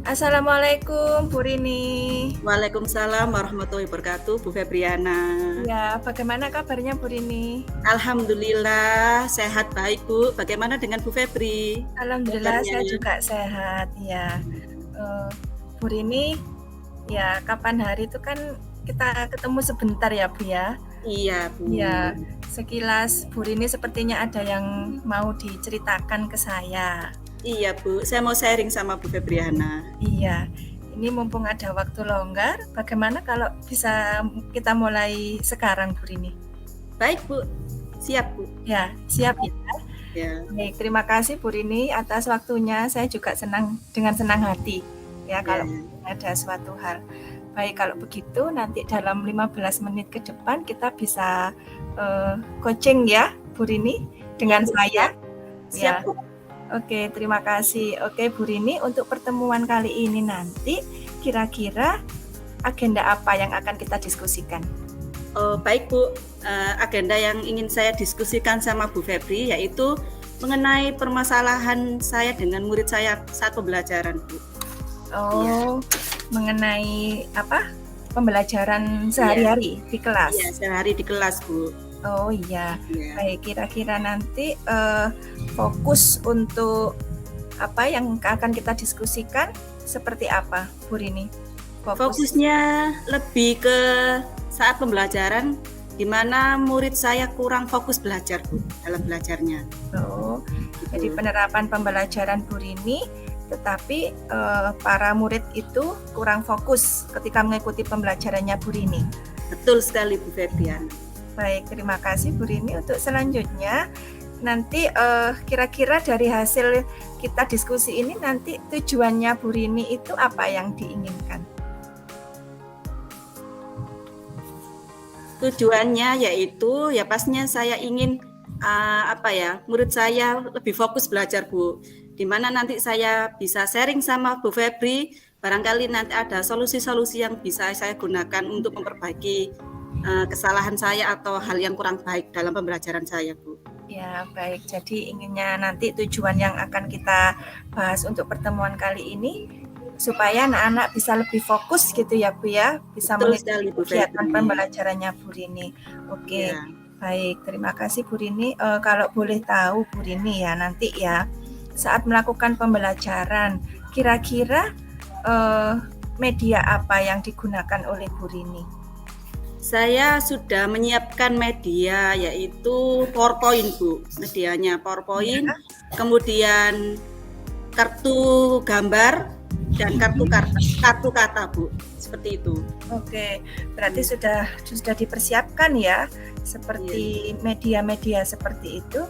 Assalamualaikum Bu Rini. Waalaikumsalam warahmatullahi wabarakatuh, Bu Febriana. Ya, bagaimana kabarnya Bu Rini? Alhamdulillah sehat baik, Bu. Bagaimana dengan Bu Febri? Alhamdulillah Kabarnya? saya juga sehat ya. Bu Rini, ya kapan hari itu kan kita ketemu sebentar ya Bu ya. Iya, Bu. Ya, sekilas Bu Rini sepertinya ada yang mau diceritakan ke saya. Iya, Bu. Saya mau sharing sama Bu Febriana. Iya, ini mumpung ada waktu longgar, bagaimana kalau bisa kita mulai sekarang Bu Rini? Baik, Bu. Siap, Bu. Ya, siap ya. Ya. Baik, terima kasih Bu Rini atas waktunya. Saya juga dengan senang hati ya kalau ada suatu hal. Baik, kalau begitu nanti dalam 15 menit ke depan kita bisa coaching ya Bu Rini dengan saya. Siap, Bu. Oke, terima kasih. Oke Bu Rini, untuk pertemuan kali ini nanti kira-kira agenda apa yang akan kita diskusikan? Baik, Bu. Agenda yang ingin saya diskusikan sama Bu Febri yaitu mengenai permasalahan saya dengan murid saya saat pembelajaran, Bu. Mengenai apa? Pembelajaran sehari-hari di kelas? Iya, sehari di kelas, Bu. Oh iya. Baik, kira-kira nanti fokus untuk apa yang akan kita diskusikan seperti apa, Bu Rini? Fokusnya lebih ke saat pembelajaran di mana murid saya kurang fokus belajar, Bu, dalam belajarnya. Jadi penerapan pembelajaran Bu Rini, tetapi para murid itu kurang fokus ketika mengikuti pembelajarannya Bu Rini. Betul sekali, Bu Febriana. Baik, terima kasih Bu Rini. Untuk selanjutnya, nanti kira-kira dari hasil kita diskusi ini nanti tujuannya Bu Rini itu apa yang diinginkan? Tujuannya yaitu ya pastinya saya ingin murid saya lebih fokus belajar, Bu. Di mana nanti saya bisa sharing sama Bu Febri, barangkali nanti ada solusi-solusi yang bisa saya gunakan untuk memperbaiki kesalahan saya atau hal yang kurang baik dalam pembelajaran saya, Bu. Ya, baik. Jadi inginnya nanti tujuan yang akan kita bahas untuk pertemuan kali ini supaya anak-anak bisa lebih fokus gitu ya Bu ya, bisa mengikuti kegiatan pembelajarannya Bu Rini. Oke, baik. Terima kasih Bu Rini. Kalau boleh tahu Bu Rini ya nanti ya saat melakukan pembelajaran kira-kira media apa yang digunakan oleh Bu Rini? Saya sudah menyiapkan media yaitu PowerPoint, Bu. Medianya PowerPoint, kemudian kartu gambar dan kartu kata, Bu. Seperti itu. Oke, berarti sudah dipersiapkan ya seperti media-media seperti itu.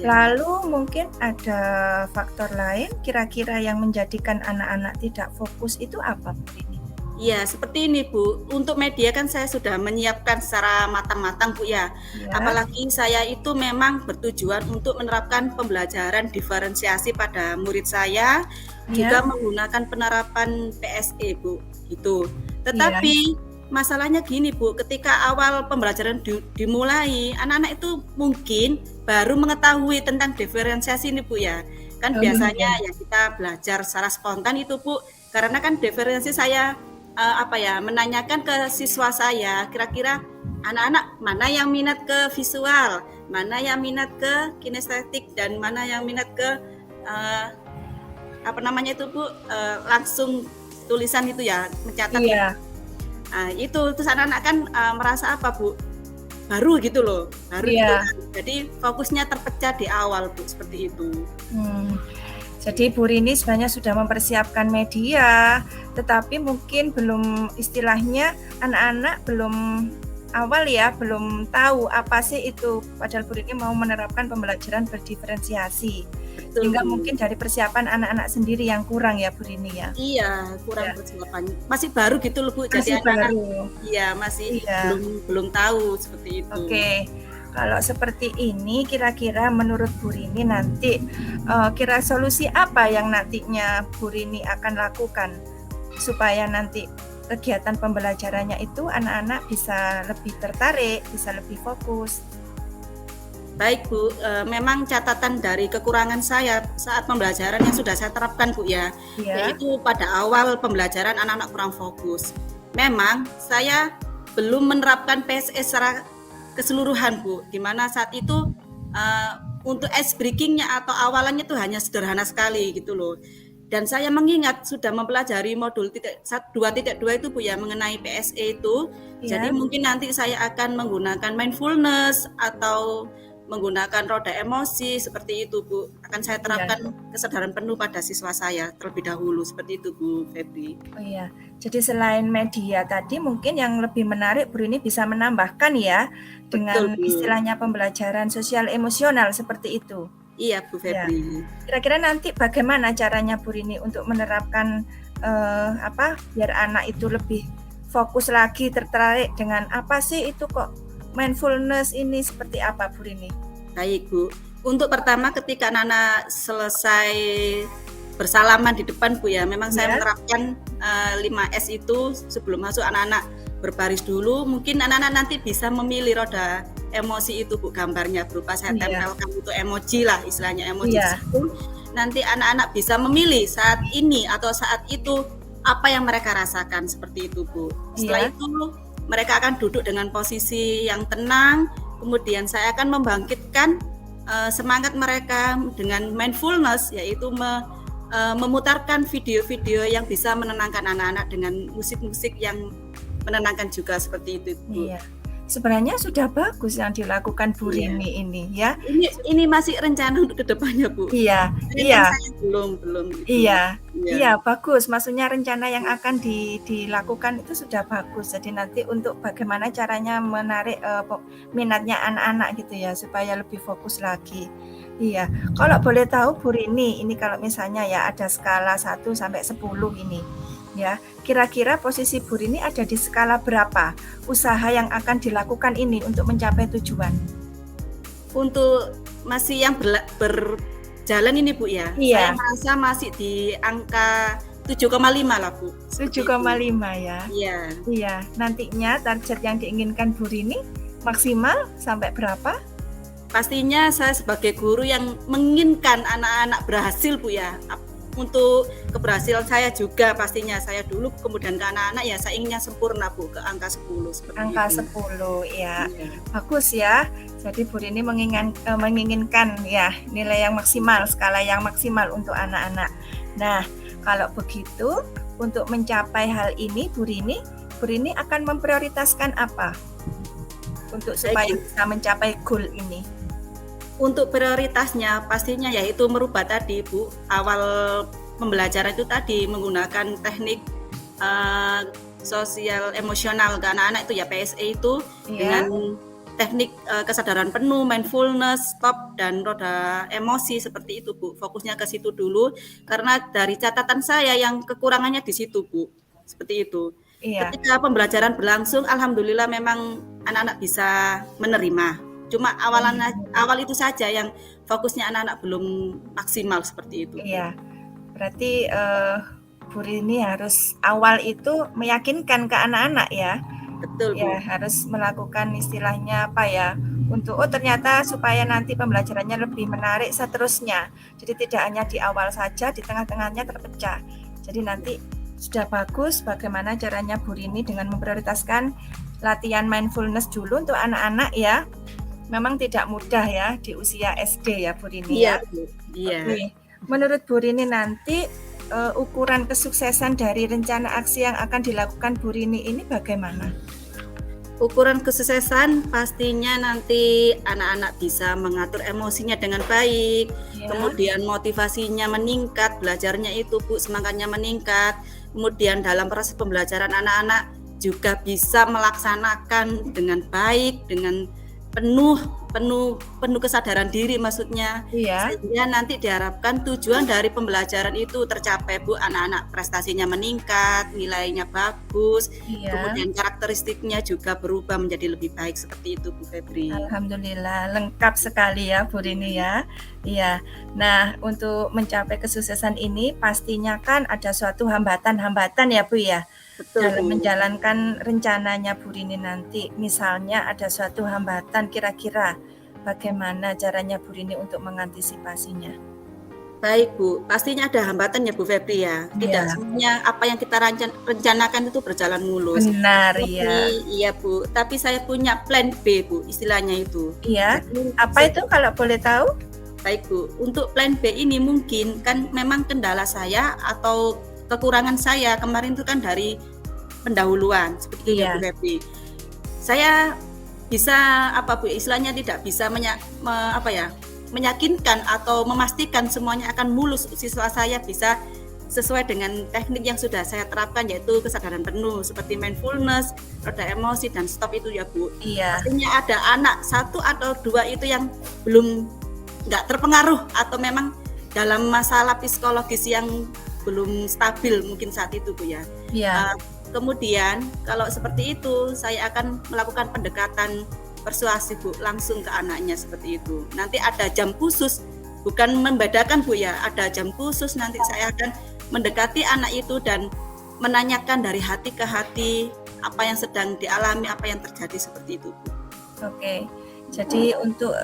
Lalu mungkin ada faktor lain kira-kira yang menjadikan anak-anak tidak fokus itu apa, Bu Rini? Iya, seperti ini, Bu. Untuk media kan saya sudah menyiapkan secara matang-matang, Bu ya. Apalagi saya itu memang bertujuan untuk menerapkan pembelajaran diferensiasi pada murid saya, juga menggunakan penerapan PSE, Bu. Itu. Tetapi masalahnya gini, Bu, ketika awal pembelajaran dimulai, anak-anak itu mungkin baru mengetahui tentang diferensiasi ini, Bu ya. Kan biasanya ya kita belajar secara spontan itu, Bu. Karena kan diferensiasi saya menanyakan ke siswa saya, kira-kira anak-anak mana yang minat ke visual, mana yang minat ke kinestetik, dan mana yang minat ke Bu, langsung tulisan itu ya, mencatat. Itu terus anak-anak kan merasa apa, Bu? Baru gitu loh, gitu kan. Jadi fokusnya terpecah di awal, Bu, seperti itu. Jadi Bu Rini sebenarnya sudah mempersiapkan media, tetapi mungkin belum istilahnya anak-anak belum awal ya, belum tahu apa sih itu. Padahal Bu Rini mau menerapkan pembelajaran berdiferensiasi. Sehingga mungkin dari persiapan anak-anak sendiri yang kurang ya Bu Rini ya. Iya, kurang persiapan. Masih baru gitu loh, Bu. Masih jadi baru. Iya, masih belum tahu seperti itu. Oke. Kalau seperti ini, kira-kira menurut Bu Rini nanti kira solusi apa yang nantinya Bu Rini akan lakukan supaya nanti kegiatan pembelajarannya itu anak-anak bisa lebih tertarik, bisa lebih fokus? Baik Bu, memang catatan dari kekurangan saya saat pembelajaran yang sudah saya terapkan Bu ya, yaitu pada awal pembelajaran anak-anak kurang fokus. Memang saya belum menerapkan PSE secara keseluruhan Bu, di mana saat itu untuk ice breakingnya atau awalannya itu hanya sederhana sekali gitu loh. Dan saya mengingat sudah mempelajari modul 2.2 itu Bu ya mengenai PSE itu. Jadi mungkin nanti saya akan menggunakan mindfulness atau menggunakan roda emosi seperti itu Bu. Akan saya terapkan kesadaran penuh pada siswa saya terlebih dahulu seperti itu Bu Febri. Oh iya. Jadi selain media tadi mungkin yang lebih menarik Bu Rini bisa menambahkan ya dengan istilahnya pembelajaran sosial emosional seperti itu. Iya Bu Febri. Kira-kira nanti bagaimana caranya Bu Rini untuk menerapkan biar anak itu lebih fokus lagi, tertarik dengan apa sih itu kok mindfulness ini, seperti apa Bu Rini? Baik Bu, untuk pertama ketika anak-anak selesai bersalaman di depan Bu ya, memang saya menerapkan 5S itu sebelum masuk anak-anak berbaris dulu. Mungkin anak-anak nanti bisa memilih roda emosi itu Bu, gambarnya berupa saya tempelkan itu emoji lah istilahnya emoji. Nanti anak-anak bisa memilih saat ini atau saat itu apa yang mereka rasakan seperti itu Bu. Setelah itu mereka akan duduk dengan posisi yang tenang, kemudian saya akan membangkitkan semangat mereka dengan mindfulness, yaitu memutarkan video-video yang bisa menenangkan anak-anak dengan musik-musik yang menenangkan juga seperti itu Bu. Iya. Sebenarnya sudah bagus yang dilakukan Bu Rini ini ya. Ini masih rencana untuk kedepannya Bu. Iya. Belum. Gitu. Iya, bagus. Maksudnya rencana yang akan dilakukan itu sudah bagus. Jadi nanti untuk bagaimana caranya menarik minatnya anak-anak gitu ya supaya lebih fokus lagi. Iya. Kalau boleh tahu Bu Rini, ini kalau misalnya ya ada skala 1 sampai 10 ini. Ya, kira-kira posisi Bu Rini ada di skala berapa usaha yang akan dilakukan ini untuk mencapai tujuan? Untuk masih yang berjalan ini Bu ya, saya merasa masih di angka 7,5 lah Bu. 7,5 ya? Iya. Nantinya target yang diinginkan Bu Rini maksimal sampai berapa? Pastinya saya sebagai guru yang menginginkan anak-anak berhasil Bu ya. Untuk keberhasilan saya juga pastinya saya dulu kemudian ke anak-anak ya saya inginnya sempurna Bu ke angka 10 seperti angka itu. 10 ya. Bagus ya. Jadi Bu Rini menginginkan ya nilai yang maksimal, skala yang maksimal untuk anak-anak. Nah, kalau begitu untuk mencapai hal ini Bu Rini akan memprioritaskan apa untuk supaya bisa mencapai goal ini? Untuk prioritasnya pastinya yaitu merubah tadi Bu, awal pembelajaran itu tadi menggunakan teknik sosial emosional ke anak-anak itu ya PSE itu dengan teknik kesadaran penuh, mindfulness, stop dan roda emosi seperti itu Bu. Fokusnya ke situ dulu karena dari catatan saya yang kekurangannya di situ Bu. Seperti itu. Ketika pembelajaran berlangsung alhamdulillah memang anak-anak bisa menerima. Cuma awal itu saja yang fokusnya anak-anak belum maksimal seperti itu. Iya, berarti Bu Rini harus awal itu meyakinkan ke anak-anak ya. Betul Bu. Ya, harus melakukan istilahnya apa ya, untuk ternyata supaya nanti pembelajarannya lebih menarik seterusnya. Jadi tidak hanya di awal saja, di tengah-tengahnya terpecah. Jadi nanti sudah bagus bagaimana caranya Bu Rini dengan memprioritaskan latihan mindfulness dulu untuk anak-anak ya. Memang tidak mudah ya di usia SD ya Bu Rini ya. Iya. Oke. Menurut Bu Rini nanti ukuran kesuksesan dari rencana aksi yang akan dilakukan Bu Rini ini bagaimana? Ukuran kesuksesan pastinya nanti anak-anak bisa mengatur emosinya dengan baik, kemudian motivasinya meningkat, belajarnya itu Bu, semangatnya meningkat, kemudian dalam proses pembelajaran anak-anak juga bisa melaksanakan dengan baik, dengan penuh kesadaran diri maksudnya. Sehingga nanti diharapkan tujuan dari pembelajaran itu tercapai Bu, anak-anak prestasinya meningkat, nilainya bagus, kemudian karakteristiknya juga berubah menjadi lebih baik seperti itu Bu Febri. Alhamdulillah lengkap sekali ya Bu Rini ya. Iya. Nah, untuk mencapai kesuksesan ini pastinya kan ada suatu hambatan-hambatan ya Bu ya. Betul, dalam menjalankan rencananya Bu Rini nanti. Misalnya ada suatu hambatan kira-kira bagaimana caranya Bu Rini untuk mengantisipasinya? Baik Bu, pastinya ada hambatan ya Bu Febri ya. Tidak semuanya apa yang kita rencanakan itu berjalan mulus. Benar Tapi, ya. Iya Bu, tapi saya punya plan B Bu, istilahnya itu. Iya. Apa itu kalau boleh tahu? Baik Bu, untuk plan B ini mungkin kan memang kendala saya atau kekurangan saya kemarin itu kan dari pendahuluan seperti itu ya Bu Febri. Saya bisa apa Bu, istilahnya tidak bisa meyakinkan atau memastikan semuanya akan mulus, siswa saya bisa sesuai dengan teknik yang sudah saya terapkan, yaitu kesadaran penuh seperti mindfulness, roda emosi, dan stop itu ya Bu. Iya. Pastinya ada anak 1 atau 2 itu yang belum nggak terpengaruh atau memang dalam masalah psikologis yang belum stabil mungkin saat itu Bu ya. Iya. Kemudian kalau seperti itu saya akan melakukan pendekatan persuasif Bu, langsung ke anaknya seperti itu. Nanti ada jam khusus, bukan membedakan Bu ya, ada jam khusus nanti saya akan mendekati anak itu dan menanyakan dari hati ke hati apa yang sedang dialami, apa yang terjadi seperti itu Bu. Oke, jadi untuk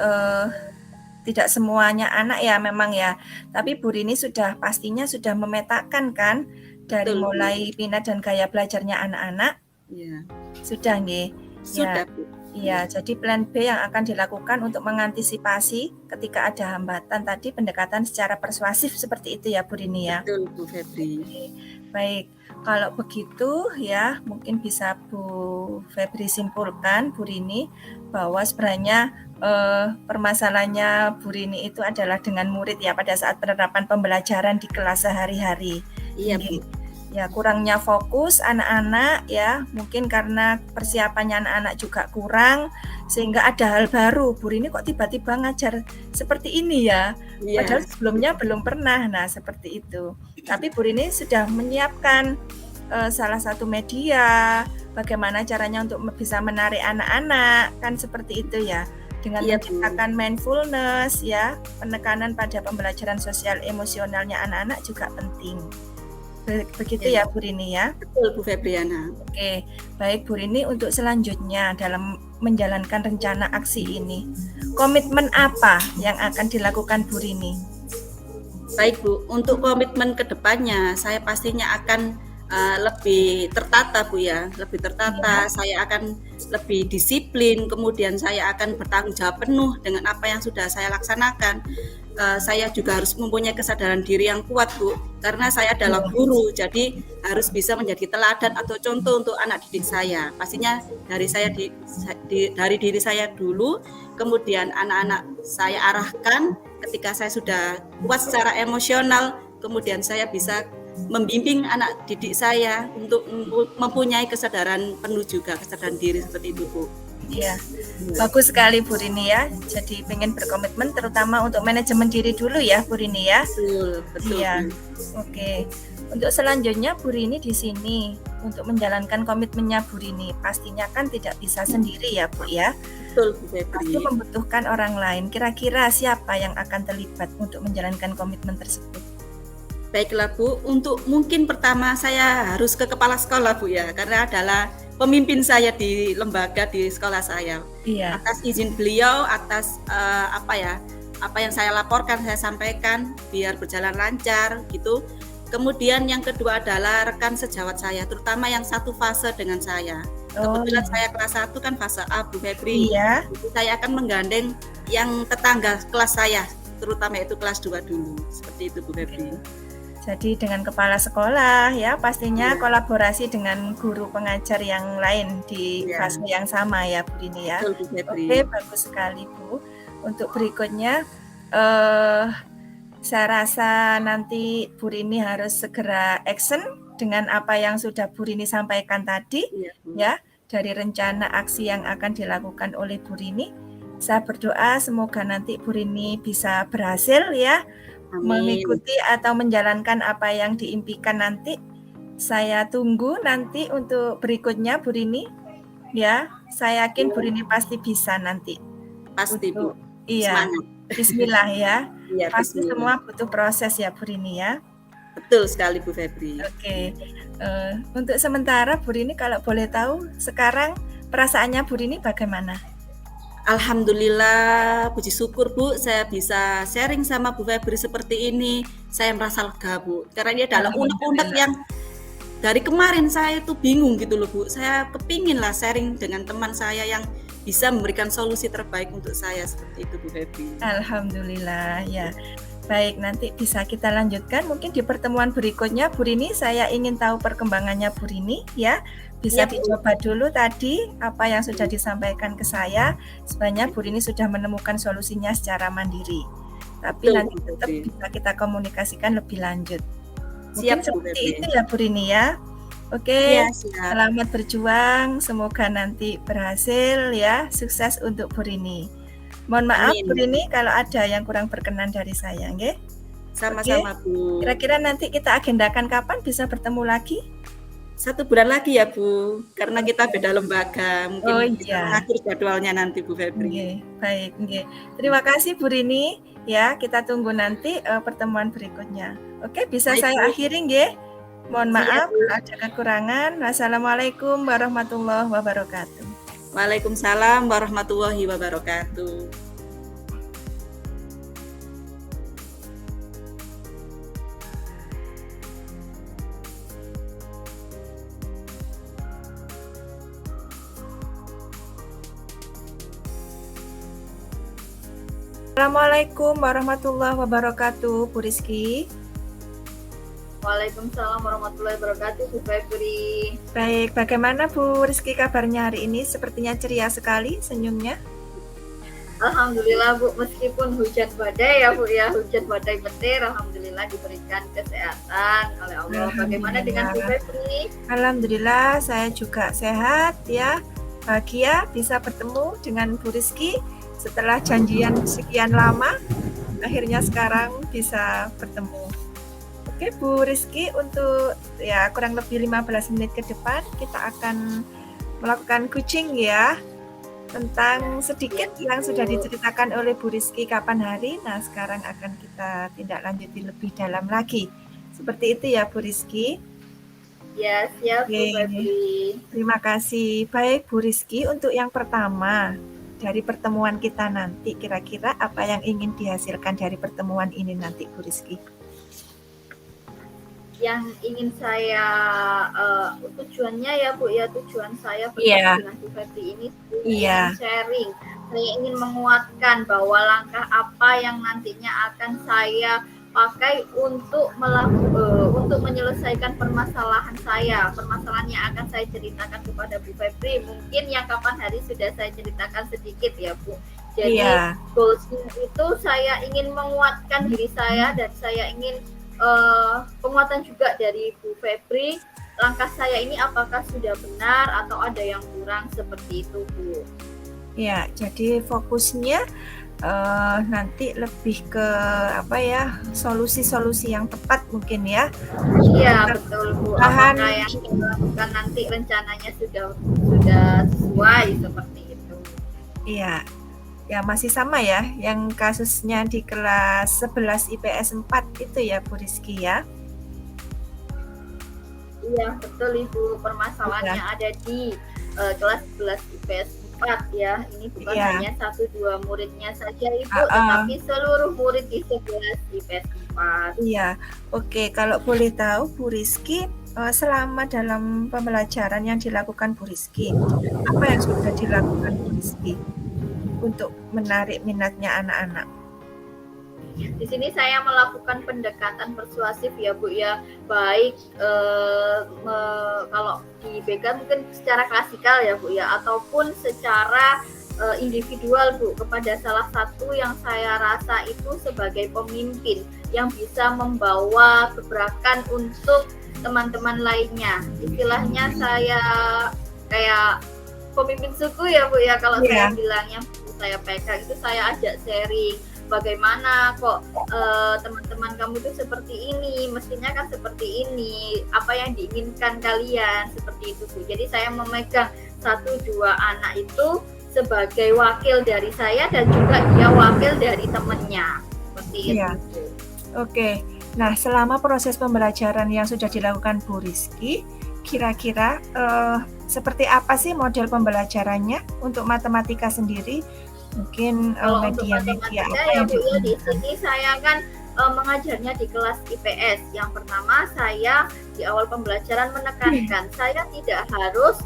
tidak semuanya anak ya memang ya, tapi Bu Rini pastinya sudah memetakan kan dari mulai minat dan gaya belajarnya anak-anak? Iya. Sudah nggih? Sudah Bu. Iya, jadi plan B yang akan dilakukan untuk mengantisipasi ketika ada hambatan tadi pendekatan secara persuasif seperti itu ya Bu Rini ya? Betul Bu Febri. Baik, kalau begitu ya mungkin bisa Bu Febri simpulkan Bu Rini bahwa sebenarnya permasalahannya Bu Rini itu adalah dengan murid ya pada saat penerapan pembelajaran di kelas sehari-hari. Iya Bu. Ya kurangnya fokus anak-anak ya, mungkin karena persiapannya anak-anak juga kurang sehingga ada hal baru. Bu Rini kok tiba-tiba ngajar seperti ini ya, padahal sebelumnya belum pernah. Nah seperti itu, tapi Bu Rini sudah menyiapkan salah satu media bagaimana caranya untuk bisa menarik anak-anak, kan seperti itu ya, dengan menciptakan mindfulness ya, penekanan pada pembelajaran sosial emosionalnya anak-anak juga penting. Begitu ya Bu Rini ya? Betul Bu Febriana. Oke, baik Bu Rini, untuk selanjutnya dalam menjalankan rencana aksi ini, komitmen apa yang akan dilakukan Bu Rini? Baik Bu, untuk komitmen ke depannya saya pastinya akan lebih tertata Bu ya, lebih tertata. Saya akan lebih disiplin, kemudian saya akan bertanggung jawab penuh dengan apa yang sudah saya laksanakan. Saya juga harus mempunyai kesadaran diri yang kuat Bu, karena saya adalah guru, jadi harus bisa menjadi teladan atau contoh untuk anak didik saya. Pastinya dari dari diri saya dulu, kemudian anak-anak saya arahkan. Ketika saya sudah kuat secara emosional, kemudian saya bisa membimbing anak didik saya untuk mempunyai kesadaran penuh juga, kesadaran diri seperti itu Bu. Iya, bagus sekali Bu Rini ya. Jadi pengen berkomitmen terutama untuk manajemen diri dulu ya Bu Rini ya. Betul. Iya. Oke. Untuk selanjutnya Bu Rini di sini untuk menjalankan komitmennya Bu Rini pastinya kan tidak bisa sendiri ya Bu ya. Betul Bu Febri. Pasti membutuhkan orang lain. Kira-kira siapa yang akan terlibat untuk menjalankan komitmen tersebut? Baiklah Bu, untuk mungkin pertama saya harus ke kepala sekolah Bu ya, karena adalah pemimpin saya di lembaga di sekolah saya. Iya. Atas izin beliau, atas apa yang saya laporkan saya sampaikan biar berjalan lancar gitu. Kemudian yang kedua adalah rekan sejawat saya, terutama yang satu fase dengan saya. Kebetulan saya kelas 1 kan fase A Bu Febri. Iya. Jadi saya akan menggandeng yang tetangga kelas saya, terutama itu kelas 2 dulu. Seperti itu Bu Febri. Jadi dengan kepala sekolah ya pastinya kolaborasi dengan guru pengajar yang lain di fase yang sama ya Bu Rini ya. Oke, bagus sekali Bu. Untuk berikutnya saya rasa nanti Bu Rini harus segera action dengan apa yang sudah Bu Rini sampaikan tadi ya, dari rencana aksi yang akan dilakukan oleh Bu Rini. Saya berdoa semoga nanti Bu Rini bisa berhasil ya. Amin. Mengikuti atau menjalankan apa yang diimpikan nanti. Saya tunggu nanti untuk berikutnya Bu Rini ya. Saya yakin Bu Rini pasti bisa nanti. Pasti Bu. Iya. Semangat. Bismillah ya. Iya, pasti semua butuh proses ya Bu Rini ya. Betul sekali Bu Febri. Oke. Untuk sementara Bu Rini kalau boleh tahu sekarang perasaannya Bu Rini bagaimana? Alhamdulillah, puji syukur Bu, saya bisa sharing sama Bu Febri seperti ini. Saya merasa lega Bu, karena ini adalah unek-unek Alhamdulillah. yang dari kemarin saya itu bingung gitu loh Bu. Saya kepingin lah sharing dengan teman saya yang bisa memberikan solusi terbaik untuk saya, seperti itu Bu Febri. Alhamdulillah ya. Baik, nanti bisa kita lanjutkan mungkin di pertemuan berikutnya. Bu Rini, saya ingin tahu perkembangannya Bu Rini ya. Bisa Ya, Bu. dicoba dulu tadi apa yang sudah disampaikan ke saya. Sebenarnya Bu Rini sudah menemukan solusinya secara mandiri. Tapi Betul, nanti Bu tetap Febri. bisa kita komunikasikan lebih lanjut. Mungkin Siap Bu seperti Febri. itu ya Bu Rini ya. Oke, Iya, siap. selamat berjuang. Semoga nanti berhasil ya. Sukses untuk Bu Rini. Mohon maaf Amin. Bu Rini kalau ada yang kurang berkenan dari saya, nggih. Sama-sama Bu. Kira-kira nanti kita agendakan kapan bisa bertemu lagi? 1 bulan lagi ya Bu, karena kita beda lembaga. Mungkin Oh bisa iya. mengatur jadwalnya nanti Bu Febri. Nggih, baik, nggih. Terima kasih Bu Rini ya. Kita tunggu nanti pertemuan berikutnya. Oke, bisa Baik, saya Bu. akhiri nggih. Mohon Siap, maaf Bu. kalau ada kekurangan. Wassalamualaikum warahmatullahi wabarakatuh. Waalaikumsalam warahmatullahi wabarakatuh. Assalamualaikum warahmatullahi wabarakatuh, Bu Rizky. Waalaikumsalam warahmatullahi wabarakatuh, Bu Febri. Baik, bagaimana Bu Rizky kabarnya hari ini? Sepertinya ceria sekali senyumnya. Alhamdulillah Bu, meskipun hujan badai ya Bu ya, hujan badai petir, alhamdulillah diberikan kesehatan oleh Allah. Bagaimana dengan Bu Febri? Alhamdulillah saya juga sehat ya, bahagia bisa bertemu dengan Bu Rizky setelah janjian sekian lama. Akhirnya sekarang bisa bertemu. Oke Bu Rizky, untuk ya kurang lebih 15 menit ke depan kita akan melakukan coaching ya, tentang sedikit yang sudah diceritakan oleh Bu Rizky kapan hari. Nah sekarang akan kita tindak lanjuti lebih dalam lagi. Seperti itu ya Bu Rizky. Ya, siap Bu Febri. Terima kasih. Baik Bu Rizky, untuk yang pertama dari pertemuan kita nanti, kira-kira apa yang ingin dihasilkan dari pertemuan ini nanti Bu Rizky? Yang ingin saya tujuannya ya Bu ya, tujuan saya bertemu dengan Bu Febri ini ingin sharing. Saya ingin menguatkan bahwa langkah apa yang nantinya akan saya pakai untuk menyelesaikan permasalahan saya. Permasalahan yang akan saya ceritakan kepada Bu Febri mungkin yang kapan hari sudah saya ceritakan sedikit ya Bu. Jadi goalsnya itu saya ingin menguatkan diri saya, dan saya ingin penguatan juga dari Bu Febri. Langkah saya ini apakah sudah benar atau ada yang kurang, seperti itu Bu. Ya, jadi fokusnya nanti lebih ke apa ya, solusi-solusi yang tepat mungkin ya. Iya betul Bu. Apakah yang dilakukan nanti rencananya sudah sesuai seperti itu? Iya. Ya masih sama ya, yang kasusnya di kelas 11 IPS 4 itu ya Bu Rizky ya? Iya betul Ibu, permasalahannya ada di kelas 11 IPS 4 ya. Ini bukan hanya 1-2 muridnya saja Ibu, tetapi seluruh murid di 11 IPS 4. Iya, oke. Kalau boleh tahu Bu Rizky, selama dalam pembelajaran yang dilakukan Bu Rizky, apa yang sudah dilakukan Bu Rizky untuk menarik minatnya anak-anak? Di sini saya melakukan pendekatan persuasif ya Bu ya, baik kalau di BK mungkin secara klasikal ya Bu ya, ataupun secara individual Bu, kepada salah satu yang saya rasa itu sebagai pemimpin yang bisa membawa gebrakan untuk teman-teman lainnya. Istilahnya saya kayak pemimpin suku ya Bu ya, kalau saya bilangnya saya pegang itu, saya ajak sharing bagaimana kok teman-teman kamu itu seperti ini, mestinya kan seperti ini, apa yang diinginkan kalian, seperti itu Bu. Jadi saya memegang 1-2 anak itu sebagai wakil dari saya, dan juga dia wakil dari temannya, seperti itu Bu. Oke, nah selama proses pembelajaran yang sudah dilakukan Bu Rizky, kira-kira seperti apa sih model pembelajarannya untuk matematika sendiri? Mungkin Kalau untuk media-media matematika apa ya yang Bu ya, di digunakan? sini saya kan mengajarnya di kelas IPS. Yang pertama saya di awal pembelajaran menekankan saya tidak harus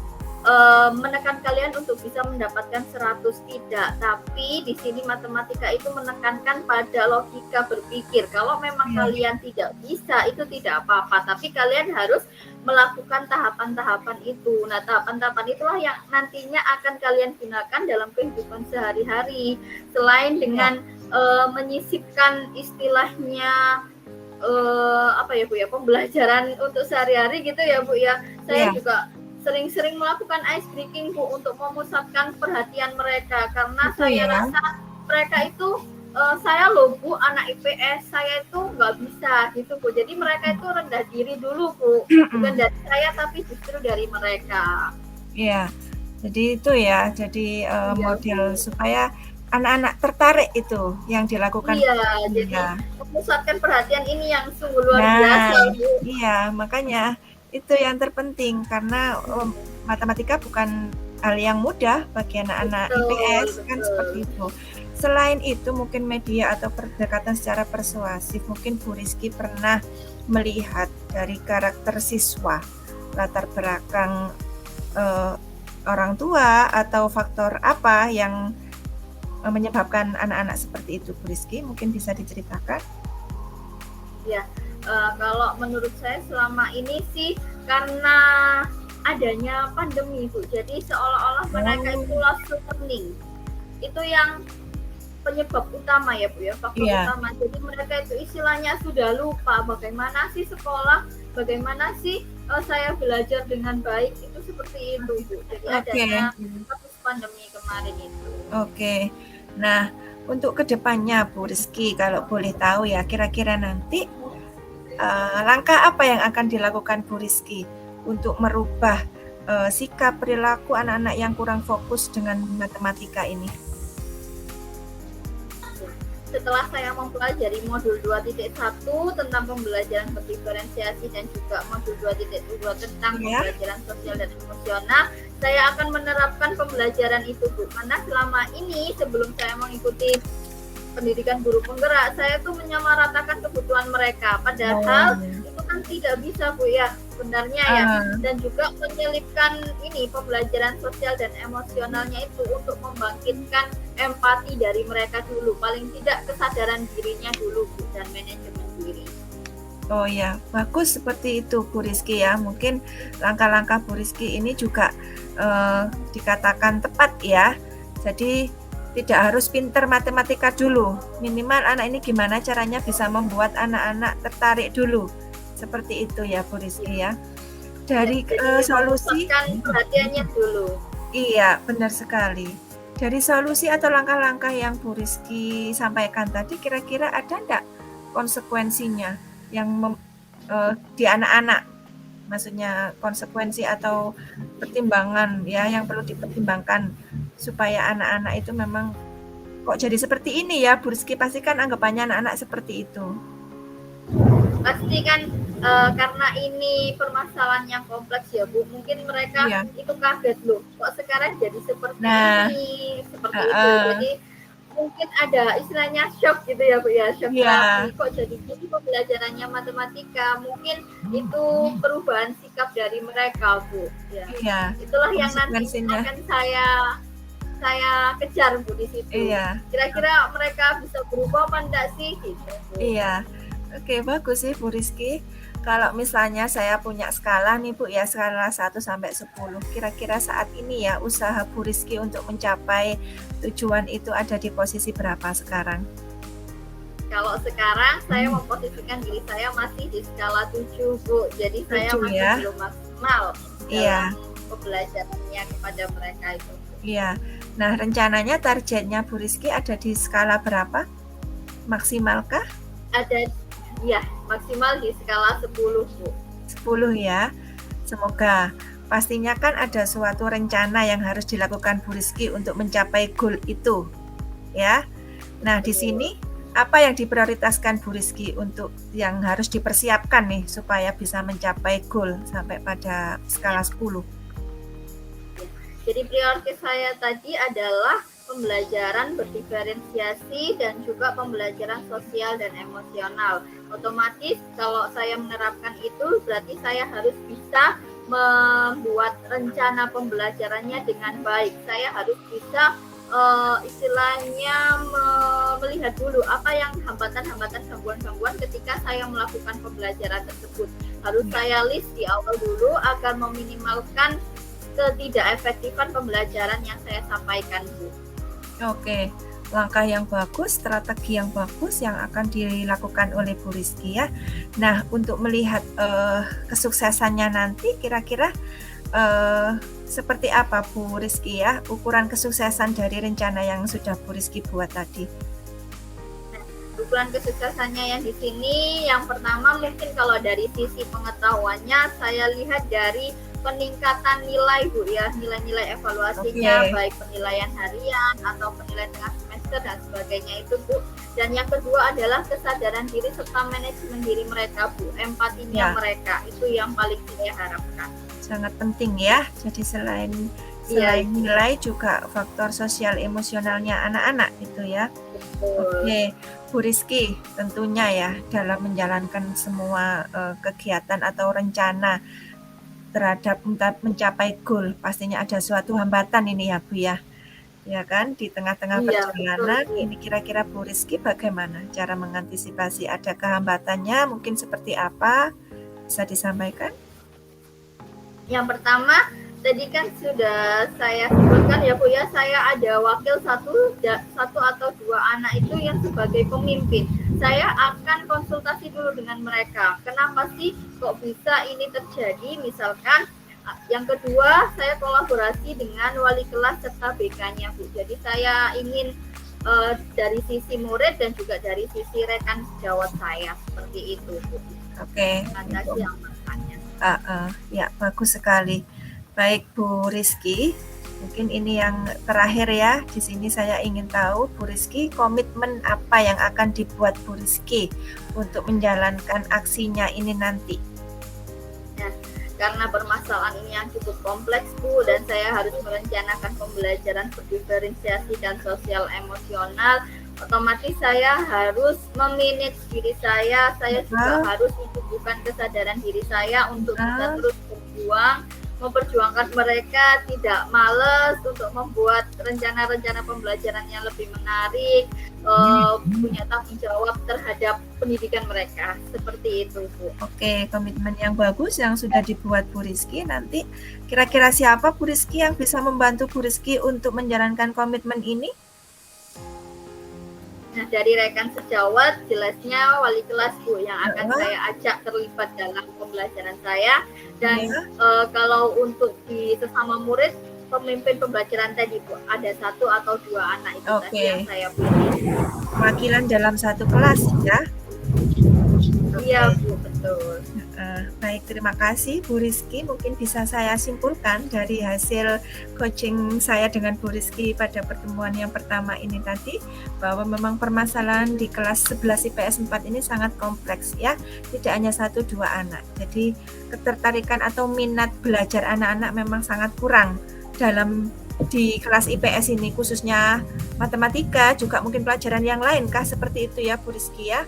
menekan kalian untuk bisa mendapatkan 100, tidak, tapi di sini matematika itu menekankan pada logika berpikir. Kalau memang kalian tidak bisa itu tidak apa-apa, tapi kalian harus melakukan tahapan-tahapan itu. Nah, tahapan-tahapan itulah yang nantinya akan kalian gunakan dalam kehidupan sehari-hari. Selain dengan menyisipkan istilahnya apa ya Bu ya, pembelajaran untuk sehari-hari gitu ya Bu ya, saya juga sering-sering melakukan ice breaking Bu untuk memusatkan perhatian mereka, karena saya rasa mereka itu saya loh Bu, anak IPS, saya itu nggak bisa gitu Bu. Jadi mereka itu rendah diri dulu Bu, bukan dari saya tapi justru dari mereka. Iya, jadi itu ya, jadi model supaya anak-anak tertarik itu yang dilakukan. Iya, jadi memusatkan perhatian ini yang sungguh luar biasa Bu. Iya, makanya itu yang terpenting, karena matematika bukan hal yang mudah bagi anak-anak IPS, kan seperti itu. Selain itu mungkin media atau pendekatan secara persuasif, mungkin Bu Rizky pernah melihat dari karakter siswa, latar belakang orang tua atau faktor apa yang menyebabkan anak-anak seperti itu, Bu Rizky? Mungkin bisa diceritakan? Ya, kalau menurut saya selama ini sih karena adanya pandemi Bu, jadi seolah-olah mereka itu lost learning. Itu yang penyebab utama ya Bu ya, faktor utama. Jadi mereka itu istilahnya sudah lupa bagaimana sih sekolah, bagaimana sih saya belajar dengan baik, itu seperti itu Bu. Jadi adanya kasus pandemi kemarin itu. Oke. Nah, untuk kedepannya Bu Rizky, kalau boleh tahu ya, kira-kira nanti langkah apa yang akan dilakukan Bu Rizky untuk merubah sikap perilaku anak-anak yang kurang fokus dengan matematika ini? Setelah saya mempelajari modul 2.1 tentang pembelajaran berdiferensiasi dan juga modul 2.2 tentang pembelajaran sosial dan emosional, saya akan menerapkan pembelajaran itu Bu. Karena selama ini sebelum saya mengikuti pendidikan guru penggerak, saya tuh menyamaratakan kebutuhan mereka, padahal itu kan tidak bisa Bu ya sebenarnya ya, dan juga menyelipkan ini pembelajaran sosial dan emosionalnya itu untuk membangkitkan empati dari mereka dulu, paling tidak kesadaran dirinya dulu Bu, dan manajemen diri. Oh ya, bagus seperti itu Bu Rizky ya. Mungkin langkah-langkah Bu Rizky ini juga dikatakan tepat ya. Jadi tidak harus pinter matematika dulu. Minimal anak ini gimana caranya bisa membuat anak-anak tertarik dulu. Seperti itu ya Bu Rizky ya. Dari solusi perhatiannya dulu. Iya, benar sekali. Dari solusi atau langkah-langkah yang Bu Rizky sampaikan tadi, kira-kira ada enggak konsekuensinya yang di anak-anak? Maksudnya konsekuensi atau pertimbangan ya yang perlu dipertimbangkan supaya anak-anak itu memang kok jadi seperti ini ya Bu Rizky, pasti kan anggapannya anak-anak seperti itu. Pasti kan karena ini permasalahan yang kompleks ya Bu, mungkin mereka itu kaget loh, kok sekarang jadi seperti ini, seperti itu. Jadi mungkin ada istilahnya shock gitu ya Bu ya, shock terapi, kok jadi gini pembelajarannya matematika. Mungkin itu perubahan sikap dari mereka Bu ya. Itulah yang nanti akan saya kejar Bu di situ. Kira-kira mereka bisa berubah apa enggak sih gitu Bu. Oke, bagus sih Bu Rizky. Kalau misalnya saya punya skala nih Bu ya, skala 1 sampai 10. Kira-kira saat ini ya usaha Bu Rizky untuk mencapai tujuan itu ada di posisi berapa sekarang? Kalau sekarang saya memposisikan diri saya masih di skala 7 Bu. Jadi saya masih belum maksimal dalam pembelajarannya kepada mereka itu. Iya. Nah, rencananya targetnya Bu Rizky ada di skala berapa? Maksimalkah? Ada ya, maksimal di skala 10 Bu. 10 ya. Semoga. Pastinya kan ada suatu rencana yang harus dilakukan Bu Rizky untuk mencapai goal itu. Ya. Nah, di sini apa yang diprioritaskan Bu Rizky untuk yang harus dipersiapkan nih supaya bisa mencapai goal sampai pada skala 10? Jadi prioritas saya tadi adalah pembelajaran berdiferensiasi dan juga pembelajaran sosial dan emosional. Otomatis kalau saya menerapkan itu berarti saya harus bisa membuat rencana pembelajarannya dengan baik. Saya harus bisa istilahnya melihat dulu apa yang hambatan-hambatan, gangguan-gangguan ketika saya melakukan pembelajaran tersebut. Harus saya list di awal dulu agar meminimalkan ketidakefektifan pembelajaran yang saya sampaikan, Bu. Oke, langkah yang bagus, strategi yang bagus yang akan dilakukan oleh Bu Rizky ya. Nah, untuk melihat kesuksesannya nanti kira-kira seperti apa Bu Rizky ya, ukuran kesuksesan dari rencana yang sudah Bu Rizky buat tadi? Ukuran kesuksesannya yang di sini, yang pertama mungkin kalau dari sisi pengetahuannya saya lihat dari peningkatan nilai, Bu ya, nilai-nilai evaluasinya, baik penilaian harian atau penilaian tengah semester dan sebagainya itu, Bu. Dan yang kedua adalah kesadaran diri serta manajemen diri mereka, Bu, empatinya mereka, itu yang paling saya harapkan. Sangat penting ya. Jadi selain nilai juga faktor sosial emosionalnya anak-anak itu ya. Oke, Bu Rizky, tentunya ya dalam menjalankan semua kegiatan atau rencana terhadap mencapai goal, pastinya ada suatu hambatan ini ya Bu ya. Ya kan, di tengah-tengah perjalanan ini kira-kira Bu Rizky bagaimana cara mengantisipasi? Ada kehambatannya, mungkin seperti apa? Bisa disampaikan? Yang pertama, tadi kan sudah saya sebutkan ya Bu ya, saya ada wakil satu atau dua anak itu yang sebagai pemimpin. Saya akan konsultasi dulu dengan mereka. Kenapa sih kok bisa ini terjadi? Misalkan yang kedua, saya kolaborasi dengan wali kelas serta BK-nya, Bu. Jadi saya ingin dari sisi murid dan juga dari sisi rekan sejawat saya, seperti itu, Bu. Oke. Ya, bagus sekali. Baik Bu Rizky, mungkin ini yang terakhir ya. Di sini saya ingin tahu Bu Rizky, komitmen apa yang akan dibuat Bu Rizky untuk menjalankan aksinya ini nanti? Nah, karena permasalahan ini yang cukup kompleks, Bu, dan saya harus merencanakan pembelajaran berdiferensiasi dan sosial emosional, otomatis saya harus memanage diri saya juga harus menumbuhkan kesadaran diri saya untuk bisa terus berjuang, memperjuangkan mereka, tidak malas untuk membuat rencana-rencana pembelajaran yang lebih menarik, punya tanggung jawab terhadap pendidikan mereka, seperti itu, Bu. Oke, komitmen yang bagus yang sudah dibuat Bu Rizky. Nanti kira-kira siapa Bu Rizky yang bisa membantu Bu Rizky untuk menjalankan komitmen ini? Nah, dari rekan sejawat, jelasnya wali kelas, Bu, yang akan saya ajak terlibat dalam pembelajaran saya. Dan kalau untuk di sesama murid, pemimpin pembelajaran tadi, Bu, ada satu atau dua anak itu tadi yang saya pilih. Wakilan dalam satu kelas ya? Iya, Bu, betul. Baik, terima kasih Bu Rizky. Mungkin bisa saya simpulkan dari hasil coaching saya dengan Bu Rizky pada pertemuan yang pertama ini tadi, bahwa memang permasalahan di kelas 11 IPS 4 ini sangat kompleks ya, tidak hanya 1-2 anak. Jadi ketertarikan atau minat belajar anak-anak memang sangat kurang dalam di kelas IPS ini, khususnya matematika, juga mungkin pelajaran yang lain kah seperti itu ya Bu Rizky ya?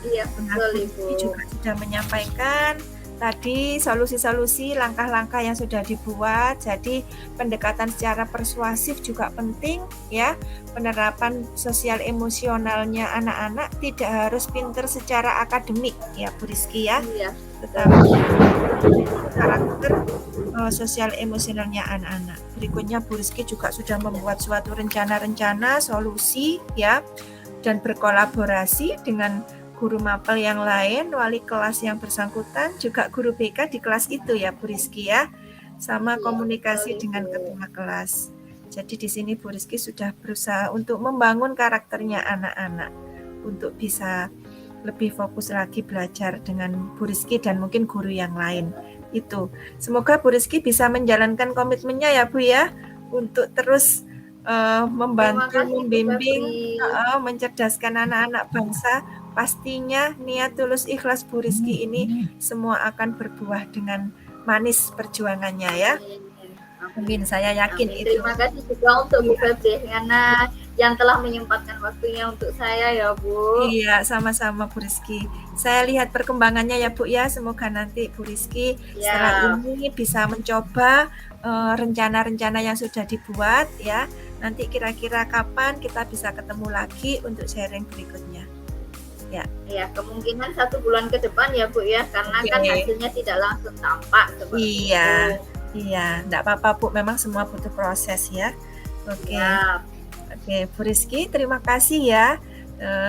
Iya, betul Ibu. Juga sudah menyampaikan tadi solusi-solusi, langkah-langkah yang sudah dibuat. Jadi pendekatan secara persuasif juga penting ya. Penerapan sosial emosionalnya anak-anak tidak harus pinter secara akademik ya Bu Rizky ya. Iya. Tetapi karakter sosial emosionalnya anak-anak. Berikutnya Bu Rizky juga sudah membuat suatu rencana-rencana solusi ya, dan berkolaborasi dengan guru mapel yang lain, wali kelas yang bersangkutan, juga guru BK di kelas itu ya Bu Rizky ya, sama komunikasi dengan ketua kelas. Jadi di sini Bu Rizky sudah berusaha untuk membangun karakternya anak-anak untuk bisa lebih fokus lagi belajar dengan Bu Rizky dan mungkin guru yang lain. Itu. Semoga Bu Rizky bisa menjalankan komitmennya ya Bu ya, untuk terus membantu, membimbing, mencerdaskan anak-anak bangsa. Pastinya niat tulus ikhlas Bu Rizky ini semua akan berbuah dengan manis perjuangannya ya. Amin, saya yakin Amin. itu. Terima kasih juga untuk Bu Febri karena yang telah menyempatkan waktunya untuk saya ya Bu. Iya, sama-sama Bu Rizky. Saya lihat perkembangannya ya Bu ya. Semoga nanti Bu Rizky setelah ini bisa mencoba rencana-rencana yang sudah dibuat ya. Nanti kira-kira kapan kita bisa ketemu lagi untuk sharing berikutnya. Ya, kemungkinan 1 bulan ke depan ya Bu ya, karena kan hasilnya tidak langsung tampak seperti itu. Iya, enggak apa-apa Bu, memang semua butuh proses ya. Oke, Bu Rizky, terima kasih ya.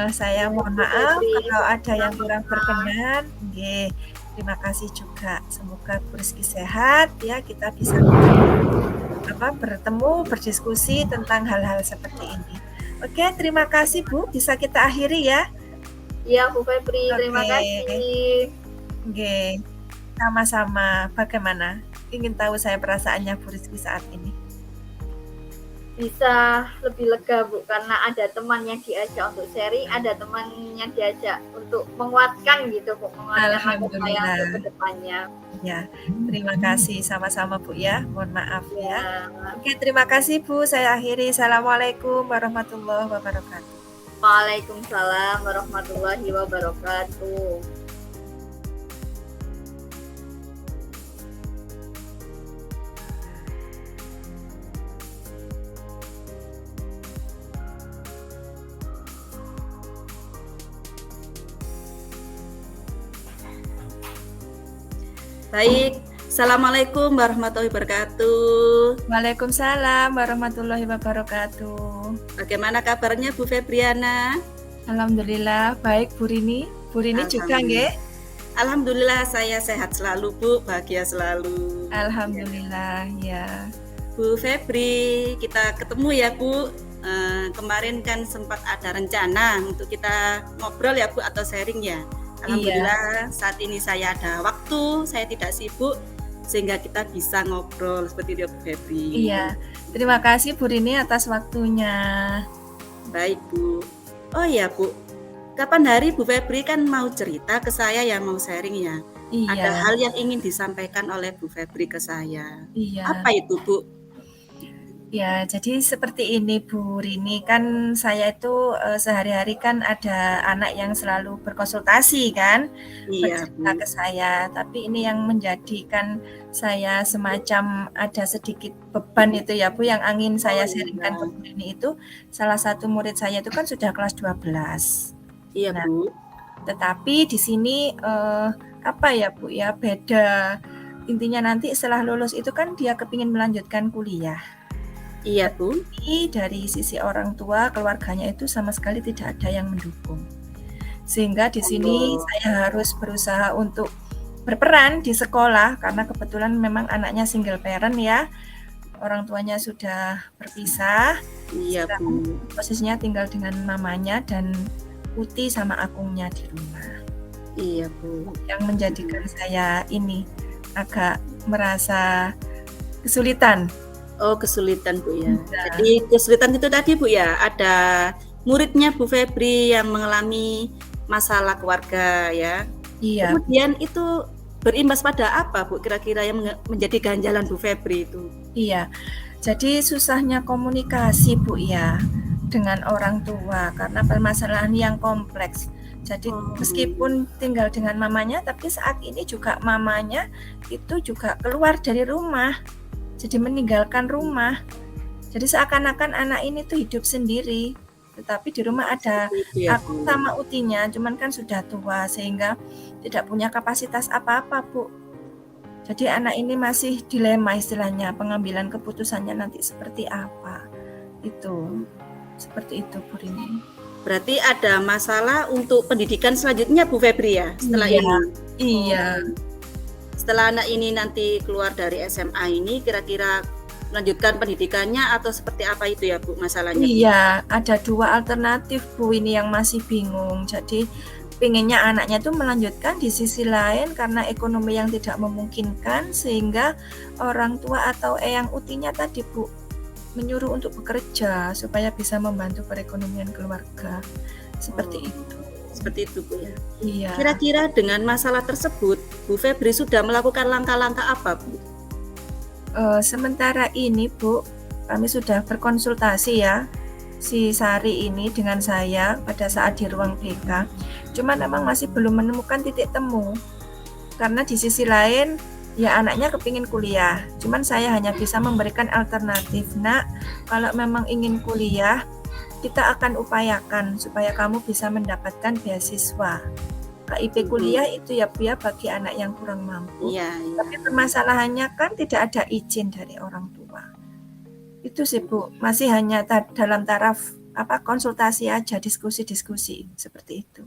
Saya mohon maaf kalau ada yang kurang berkenan. Terima kasih juga. Semoga Bu Rizky sehat ya, kita bisa bertemu, berdiskusi tentang hal-hal seperti ini. Oke, terima kasih Bu. Bisa kita akhiri ya. Iya Bu Febri, terima kasih. Oke, sama-sama. Bagaimana? Ingin tahu saya perasaannya Bu Rizky saat ini. Bisa lebih lega Bu, karena ada teman yang diajak untuk sharing, ada teman yang diajak untuk menguatkan gitu Bu, menguatkan saya untuk kedepannya. Ya, terima kasih sama-sama Bu ya. Mohon maaf ya. Oke, terima kasih Bu. Saya akhiri. Assalamualaikum warahmatullahi wabarakatuh. Waalaikumsalam warahmatullahi wabarakatuh. Baik, Assalamualaikum warahmatullahi wabarakatuh. Waalaikumsalam warahmatullahi wabarakatuh. Bagaimana kabarnya Bu Febriana? Alhamdulillah, baik Bu Rini. Bu Rini juga nggih? Alhamdulillah saya sehat selalu Bu, bahagia selalu. Alhamdulillah ya. Bu Febri, kita ketemu ya Bu. Kemarin kan sempat ada rencana untuk kita ngobrol ya Bu atau sharing ya. Alhamdulillah saat ini saya ada waktu, saya tidak sibuk sehingga kita bisa ngobrol seperti itu Bu Febri. Iya, terima kasih Bu Rini atas waktunya. Baik Bu. Oh ya Bu, kapan hari Bu Febri kan mau cerita ke saya ya, mau sharing ya. Iya. Ada hal yang ingin disampaikan oleh Bu Febri ke saya. Iya. Apa itu Bu? Ya, jadi seperti ini Bu Rini, kan saya itu sehari-hari kan ada anak yang selalu berkonsultasi kan, bercerita ke saya. Tapi ini yang menjadikan saya semacam ada sedikit beban itu ya Bu, yang ingin saya sharingkan ke Bu Rini itu, salah satu murid saya itu kan sudah kelas 12. Iya Bu. Tetapi di sini apa ya Bu ya, beda. Intinya nanti setelah lulus itu kan dia kepingin melanjutkan kuliah. Iya Bu. Tapi dari sisi orang tua, keluarganya itu sama sekali tidak ada yang mendukung. Sehingga di sini saya harus berusaha untuk berperan di sekolah karena kebetulan memang anaknya single parent ya. Orang tuanya sudah berpisah. Iya Bu. Posisinya tinggal dengan mamanya dan Uti sama akungnya di rumah. Iya Bu. Yang menjadikan saya ini agak merasa kesulitan. Oh, kesulitan Bu ya. Jadi kesulitan itu tadi Bu ya, ada muridnya Bu Febri yang mengalami masalah keluarga ya. Iya. Kemudian itu berimbas pada apa Bu kira-kira yang menjadi ganjalan Bu Febri itu? Iya. Jadi susahnya komunikasi Bu ya dengan orang tua karena permasalahan yang kompleks. Jadi meskipun tinggal dengan mamanya, tapi saat ini juga mamanya itu juga keluar dari rumah. Jadi meninggalkan rumah. Jadi seakan-akan anak ini tuh hidup sendiri. Tetapi di rumah ada aku sama Utinya, cuman kan sudah tua sehingga tidak punya kapasitas apa-apa Bu. Jadi anak ini masih dilema istilahnya, pengambilan keputusannya nanti seperti apa. Itu. Seperti itu Bu Rini. Berarti ada masalah untuk pendidikan selanjutnya Bu Febri ya setelah ini? Iya. Setelah anak ini nanti keluar dari SMA ini kira-kira melanjutkan pendidikannya atau seperti apa itu ya Bu masalahnya? Iya, ada dua alternatif Bu ini yang masih bingung. Jadi pengennya anaknya tuh melanjutkan, di sisi lain karena ekonomi yang tidak memungkinkan sehingga orang tua atau eyang Utinya tadi Bu menyuruh untuk bekerja supaya bisa membantu perekonomian keluarga. Seperti itu. Seperti itu Bu ya. Iya. Kira-kira dengan masalah tersebut Bu Febri sudah melakukan langkah-langkah apa Bu? Sementara ini Bu, kami sudah berkonsultasi ya, si Sari ini dengan saya pada saat di ruang BK. Cuman memang masih belum menemukan titik temu. Karena di sisi lain, ya anaknya kepingin kuliah. Cuman saya hanya bisa memberikan alternatif. Nak, kalau memang ingin kuliah, kita akan upayakan supaya kamu bisa mendapatkan beasiswa. KIP kuliah itu ya Bu ya bagi anak yang kurang mampu. Iya. Tapi permasalahannya kan tidak ada izin dari orang tua. Itu sih Bu, masih hanya dalam taraf konsultasi aja, diskusi-diskusi seperti itu.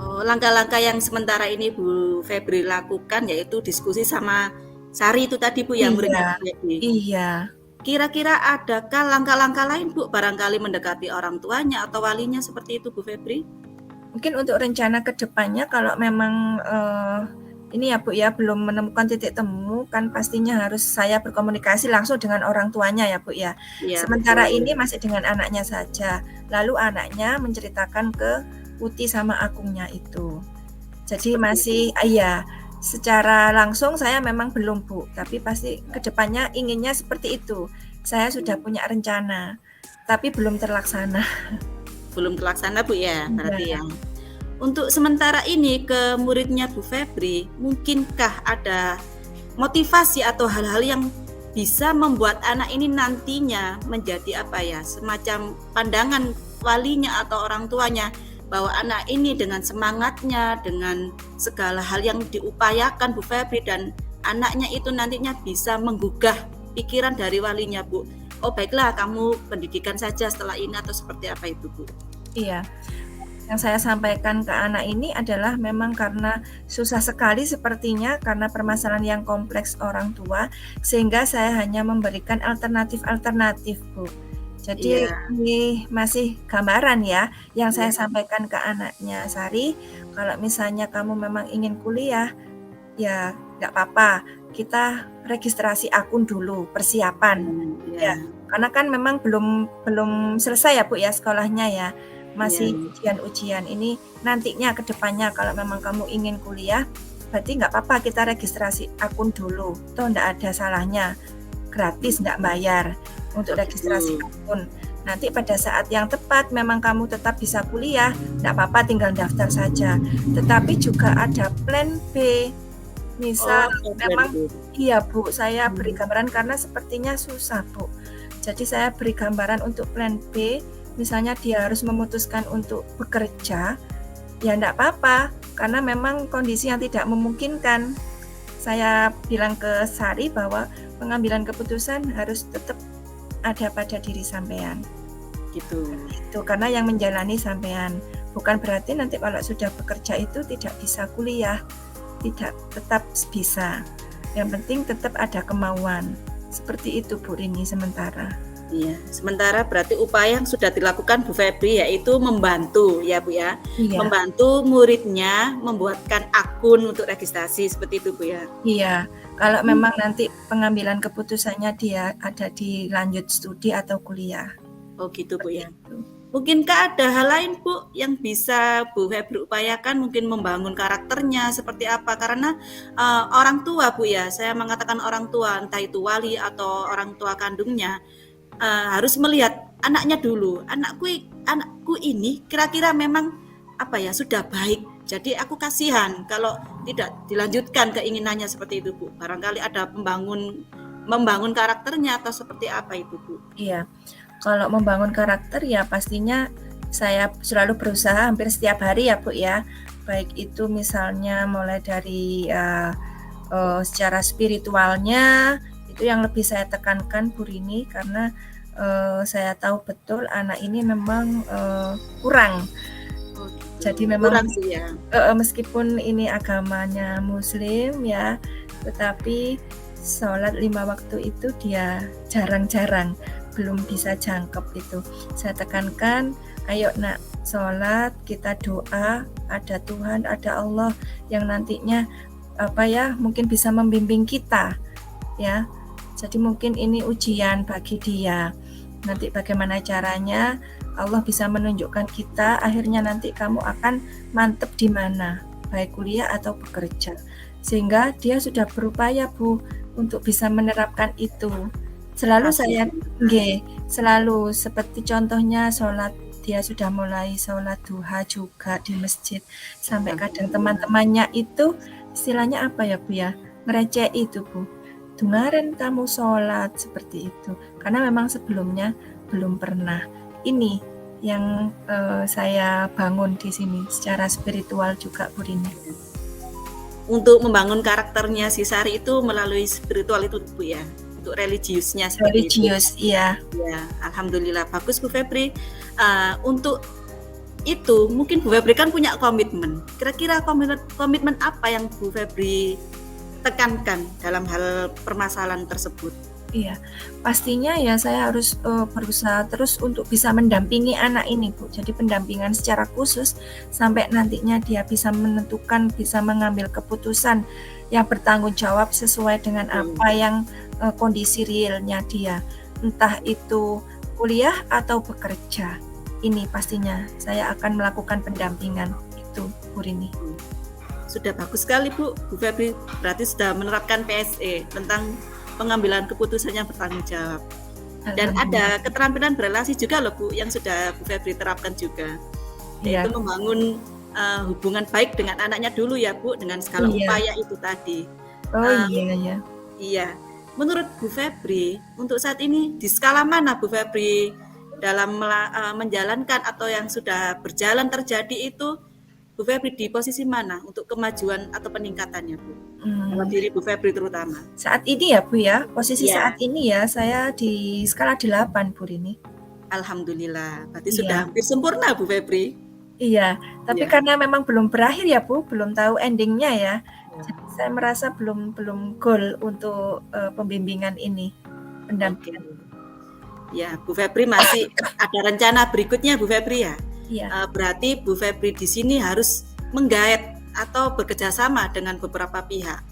Oh, langkah-langkah yang sementara ini Bu Febri lakukan yaitu diskusi sama Sari itu tadi Bu yang muridnya Bu Febri. Iya. Kira-kira adakah langkah-langkah lain Bu barangkali mendekati orang tuanya atau walinya seperti itu Bu Febri? Mungkin untuk rencana ke depannya kalau memang ini ya Bu ya belum menemukan titik temu kan pastinya harus saya berkomunikasi langsung dengan orang tuanya ya Bu ya. Sementara ini masih dengan anaknya saja. Lalu anaknya menceritakan ke Uti sama Agungnya itu. Jadi masih secara langsung saya memang belum Bu, tapi pasti ke depannya inginnya seperti itu. Saya sudah punya rencana, tapi belum terlaksana. Belum terlaksana Bu ya, berarti ya. Untuk sementara ini ke muridnya Bu Febri, mungkinkah ada motivasi atau hal-hal yang bisa membuat anak ini nantinya menjadi semacam pandangan walinya atau orang tuanya bahwa anak ini dengan semangatnya, dengan segala hal yang diupayakan Bu Febri dan anaknya itu nantinya bisa menggugah pikiran dari walinya Bu. Oh baiklah kamu pendidikan saja setelah ini atau seperti apa itu Bu? Iya, yang saya sampaikan ke anak ini adalah memang karena susah sekali sepertinya karena permasalahan yang kompleks orang tua sehingga saya hanya memberikan alternatif-alternatif Bu. Jadi ini masih gambaran ya yang saya sampaikan ke anaknya Sari, kalau misalnya kamu memang ingin kuliah ya nggak apa-apa, kita registrasi akun dulu, persiapan ya. Karena kan memang belum selesai ya Bu ya sekolahnya ya. Masih ujian-ujian ini nantinya ke depannya kalau memang kamu ingin kuliah, berarti nggak apa-apa kita registrasi akun dulu. Toh nggak ada salahnya. Gratis nggak bayar untuk registrasi akun. Nanti pada saat yang tepat memang kamu tetap bisa kuliah, nggak apa-apa tinggal daftar saja. Tetapi juga ada plan B. Misal memang iya Bu, saya beri gambaran karena sepertinya susah Bu. Jadi saya beri gambaran untuk plan B, misalnya dia harus memutuskan untuk bekerja, ya enggak apa-apa, karena memang kondisi yang tidak memungkinkan. Saya bilang ke Sari bahwa pengambilan keputusan harus tetap ada pada diri sampean. Gitu. Itu karena yang menjalani sampean. Bukan berarti nanti kalau sudah bekerja itu tidak bisa kuliah. Tidak, tetap bisa. Yang penting tetap ada kemauan. Seperti itu Bu Rini sementara. Iya, sementara berarti upaya yang sudah dilakukan Bu Febri yaitu membantu ya Bu ya. Iya. Membantu muridnya membuatkan akun untuk registrasi seperti itu Bu ya. Iya, kalau memang nanti pengambilan keputusannya dia ada di lanjut studi atau kuliah. Oh gitu Bu ya. Mungkinkah ada hal lain Bu yang bisa Bu Febri upayakan, mungkin membangun karakternya seperti apa? Karena orang tua Bu ya, saya mengatakan orang tua, entah itu wali atau orang tua kandungnya, harus melihat anaknya dulu. Anakku ini kira-kira memang sudah baik. Jadi aku kasihan kalau tidak dilanjutkan keinginannya seperti itu Bu. Barangkali ada membangun karakternya atau seperti apa itu Bu? Iya. Kalau membangun karakter ya pastinya saya selalu berusaha hampir setiap hari ya Bu ya. Baik itu misalnya mulai dari secara spiritualnya itu yang lebih saya tekankan Bu Rini karena saya tahu betul anak ini memang kurang. Jadi memang kurang sih ya. Meskipun ini agamanya Muslim ya, tetapi sholat 5 waktu itu dia jarang-jarang. Belum bisa jangkep itu. Saya tekankan, ayo nak sholat, kita doa, ada Tuhan, ada Allah yang nantinya mungkin bisa membimbing kita ya. Jadi mungkin ini ujian bagi dia. Nanti bagaimana caranya Allah bisa menunjukkan kita, akhirnya nanti kamu akan mantep di mana, baik kuliah atau bekerja. Sehingga dia sudah berupaya Bu untuk bisa menerapkan itu. Selalu saya selalu seperti contohnya sholat, dia sudah mulai sholat duha juga di masjid, sampai kadang teman-temannya itu istilahnya apa ya Bu ya, ngereceh itu Bu, "Dungaren kamu sholat," seperti itu, karena memang sebelumnya belum pernah. Ini yang saya bangun di sini secara spiritual juga Bu Rini. Untuk membangun karakternya si Sari itu melalui spiritual itu Bu ya, untuk religiusnya seperti religius itu. Iya. Ya, alhamdulillah bagus Bu Febri. Untuk itu mungkin Bu Febri kan punya komitmen. Kira-kira komitmen apa yang Bu Febri tekankan dalam hal permasalahan tersebut? Iya, pastinya ya saya harus berusaha terus untuk bisa mendampingi anak ini Bu. Jadi pendampingan secara khusus sampai nantinya dia bisa menentukan, bisa mengambil keputusan yang bertanggung jawab sesuai dengan apa yang kondisi realnya dia. Entah itu kuliah atau bekerja. Ini pastinya saya akan melakukan pendampingan itu Bu Rini. Sudah bagus sekali Bu Febri, berarti sudah menerapkan PSE tentang pengambilan keputusan yang bertanggung jawab. Dan ada keterampilan berelasi juga loh Bu, yang sudah Bu Febri terapkan juga. Yaitu membangun hubungan baik dengan anaknya dulu ya Bu, dengan segala upaya itu tadi. Iya. Menurut Bu Febri, untuk saat ini di skala mana Bu Febri dalam menjalankan atau yang sudah berjalan terjadi itu, Bu Febri di posisi mana untuk kemajuan atau peningkatannya Bu? Dalam diri Bu Febri terutama. Saat ini ya Bu ya, posisi saat ini ya saya di skala 8 Bu Rini. Alhamdulillah, berarti sudah hampir sempurna Bu Febri. Iya, tapi karena memang belum berakhir ya Bu, belum tahu endingnya ya. Jadi saya merasa belum goal untuk pembimbingan ini, pendampingan. Ya, Bu Febri masih ada rencana berikutnya Bu Febri ya? Iya. Berarti Bu Febri di sini harus menggait atau bekerjasama dengan beberapa pihak.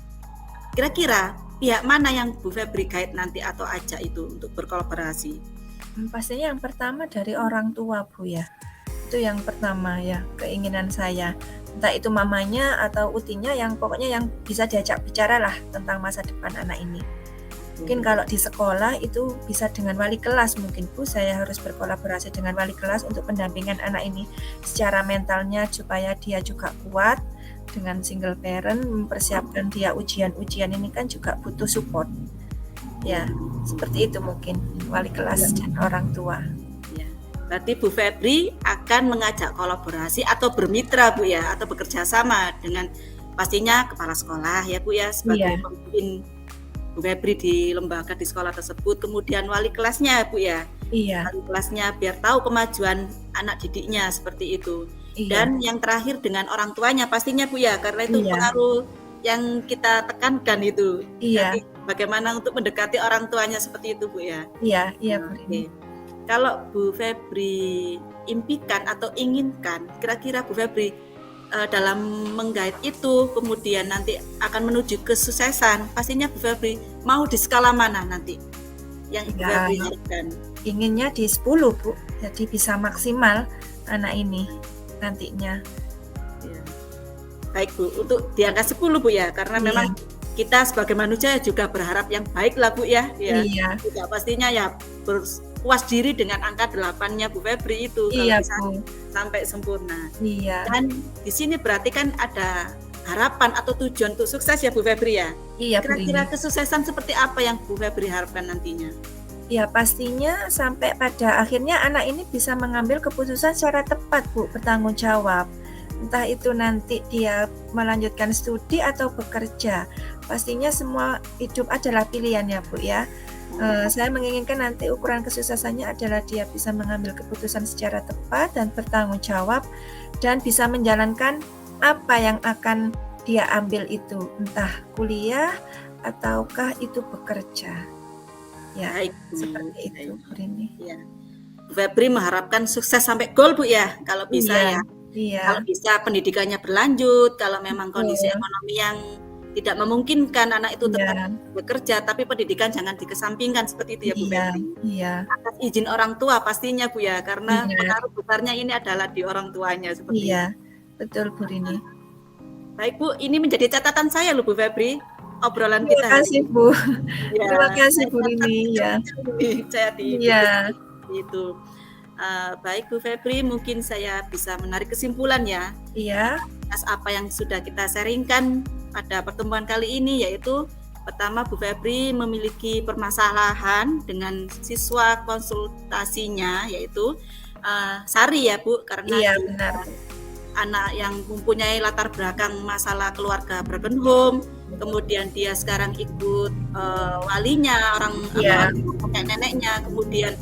Kira-kira pihak mana yang Bu Febri gait nanti atau ajak itu untuk berkolaborasi? Pastinya yang pertama dari orang tua Bu ya. Itu yang pertama ya, keinginan saya. Entah itu mamanya atau utinya, yang pokoknya yang bisa diajak bicara lah tentang masa depan anak ini. Mungkin kalau di sekolah itu bisa dengan wali kelas mungkin Bu, saya harus berkolaborasi dengan wali kelas untuk pendampingan anak ini secara mentalnya supaya dia juga kuat. Dengan single parent mempersiapkan dia ujian-ujian ini kan juga butuh support. Ya, seperti itu mungkin wali kelas dan orang tua. Ya. Berarti Bu Febri akan mengajak kolaborasi atau bermitra Bu ya, atau bekerja sama dengan pastinya kepala sekolah ya Bu ya, sebagai pemimpin Bu Febri di lembaga di sekolah tersebut, kemudian wali kelasnya Bu ya. Wali kelasnya biar tahu kemajuan anak didiknya seperti itu. Dan yang terakhir dengan orang tuanya pastinya Bu ya, karena itu pengaruh yang kita tekankan itu. Jadi, bagaimana untuk mendekati orang tuanya seperti itu Bu ya. Iya Bu. Kalau Bu Febri impikan atau inginkan, kira-kira Bu Febri dalam menggait itu kemudian nanti akan menuju kesuksesan, pastinya Bu Febri mau di skala mana nanti yang Bu Febri harapkan? Inginnya di 10 Bu, jadi bisa maksimal anak ini nantinya. Baik Bu, untuk di angka 10 Bu ya, karena memang kita sebagai manusia juga berharap yang baik lah Bu ya. Juga pastinya ya puas diri dengan angka 8-nya Bu Febri itu kalau bisa sampai sempurna. Dan di sini berarti kan ada harapan atau tujuan untuk sukses ya Bu Febri ya. Kira-kira kesuksesan seperti apa yang Bu Febri harapkan nantinya? Ya pastinya sampai pada akhirnya anak ini bisa mengambil keputusan secara tepat Bu, bertanggung jawab. Entah itu nanti dia melanjutkan studi atau bekerja. Pastinya semua hidup adalah pilihan ya Bu ya. Saya menginginkan nanti ukuran kesuksesannya adalah dia bisa mengambil keputusan secara tepat dan bertanggung jawab dan bisa menjalankan apa yang akan dia ambil itu, entah kuliah ataukah itu bekerja. Ya, seperti itu Bu Rini. Ya. Bu Febri mengharapkan sukses sampai goal Bu ya, kalau bisa ya. Kalau bisa pendidikannya berlanjut, kalau memang kondisi ekonomi yang tidak memungkinkan anak itu tetap bekerja, tapi pendidikan jangan dikesampingkan seperti itu ya Bu Febri. Atas izin orang tua pastinya Bu ya, karena pengaruh besarnya ini adalah di orang tuanya seperti itu. Betul Bu Rini. Baik Bu, ini menjadi catatan saya loh Bu Febri. obrolan Terima kita hari kasih ini. Bu. Ya, Terima kasih Bu saya Rini ya. Iya. itu. Baik Bu Febri, mungkin saya bisa menarik kesimpulan ya. Iya. Atas apa yang sudah kita sharingkan pada pertemuan kali ini, yaitu pertama Bu Febri memiliki permasalahan dengan siswa konsultasinya, yaitu Sari ya Bu, karena iya benar. Anak yang mempunyai latar belakang masalah keluarga broken home, kemudian dia sekarang ikut walinya, orang kakek neneknya, kemudian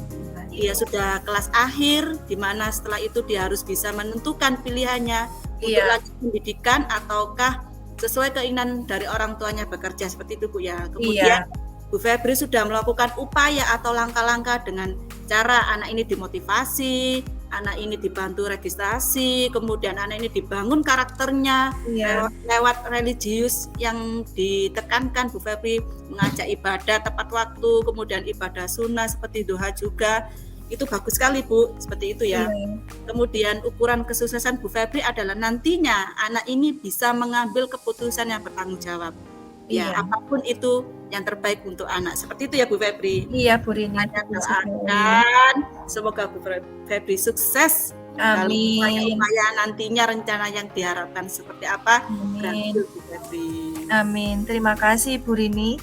dia sudah kelas akhir, di mana setelah itu dia harus bisa menentukan pilihannya untuk lanjut pendidikan ataukah sesuai keinginan dari orang tuanya bekerja, seperti itu Bu ya. Kemudian Bu Febri sudah melakukan upaya atau langkah-langkah dengan cara anak ini dimotivasi, anak ini dibantu registrasi, kemudian anak ini dibangun karakternya lewat religius yang ditekankan Bu Febri, mengajak ibadah tepat waktu, kemudian ibadah sunnah seperti duha juga. Itu bagus sekali Bu, seperti itu ya. Kemudian ukuran kesuksesan Bu Febri adalah nantinya anak ini bisa mengambil keputusan yang bertanggung jawab. Ya, apapun itu yang terbaik untuk anak. Seperti itu ya Bu Febri. Iya Bu Rini. Doakan semoga Bu Febri sukses. Amin. Upaya nantinya rencana yang diharapkan seperti apa. Amin. Bu Febri. Amin. Terima kasih Bu Rini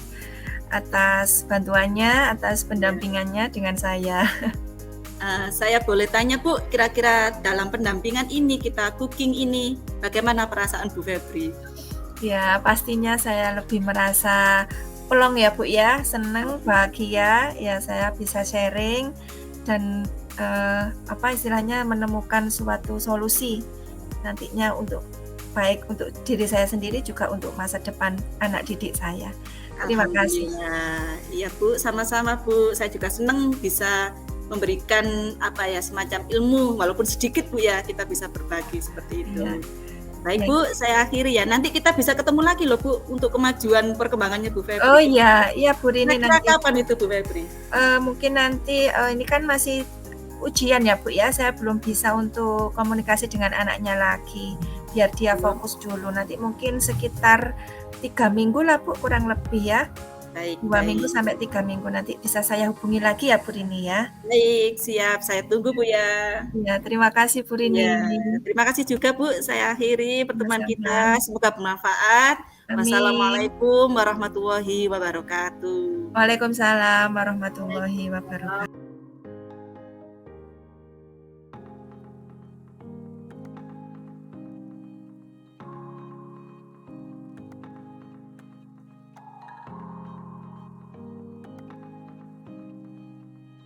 atas bantuannya, atas pendampingannya dengan saya. Saya boleh tanya Bu, kira-kira dalam pendampingan ini, kita cooking ini, bagaimana perasaan Bu Febri? Ya, pastinya saya lebih merasa plong ya Bu ya, senang, bahagia, ya saya bisa sharing dan istilahnya menemukan suatu solusi nantinya untuk baik untuk diri saya sendiri juga untuk masa depan anak didik saya. Terima kasih. Iya Bu, sama-sama Bu. Saya juga senang bisa memberikan semacam ilmu walaupun sedikit Bu ya, kita bisa berbagi seperti itu. Ya. Baik Bu, saya akhiri ya. Nanti kita bisa ketemu lagi loh Bu untuk kemajuan perkembangannya Bu Febri. Oh iya Bu Rini. Nanti kapan itu Bu Febri? Mungkin nanti ini kan masih ujian ya Bu ya. Saya belum bisa untuk komunikasi dengan anaknya lagi. Biar dia fokus dulu. Nanti mungkin sekitar 3 minggu lah Bu, kurang lebih ya. Baik, 2 minggu sampai 3 minggu nanti bisa saya hubungi lagi ya Bu Rini ya. Baik, siap. Saya tunggu Bu ya. Ya, terima kasih Bu Rini. Ya, terima kasih juga Bu. Saya akhiri pertemuan kita. Semoga bermanfaat. Wassalamualaikum warahmatullahi wabarakatuh. Waalaikumsalam warahmatullahi wabarakatuh.